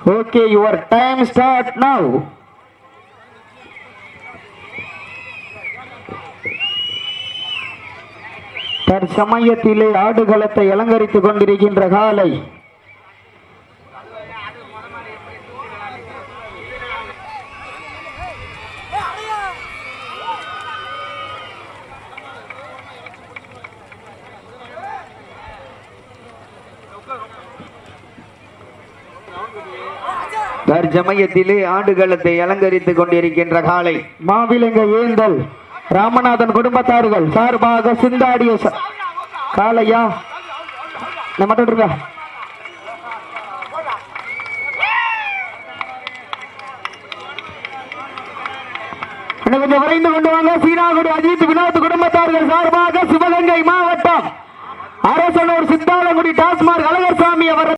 Okay, your time start now. தற்சமயத்திலே ஆடுகளத்தை அலங்கரித்துக் கொண்டிருக்கின்ற காலை தற்சமயத்திலே ஆடுகளத்தை அலங்கரித்துக் கொண்டிருக்கின்ற காலை மாவிலங்க ஏந்தல் ராமநாதன் குடும்பத்தார்கள் சார்பாக சிந்தாடிய காலையா மட்டும் இருக்கா கொஞ்சம் விரைந்து கொண்டு வாங்க. சீனாகுடி அஜித் வினோத் குடும்பத்தார்கள் சார்பாக சிவகங்கை மாவட்டம் அரசனூர் சித்தாலங்குடி டாஸ்மார்க் அழகர்சாமி அவர்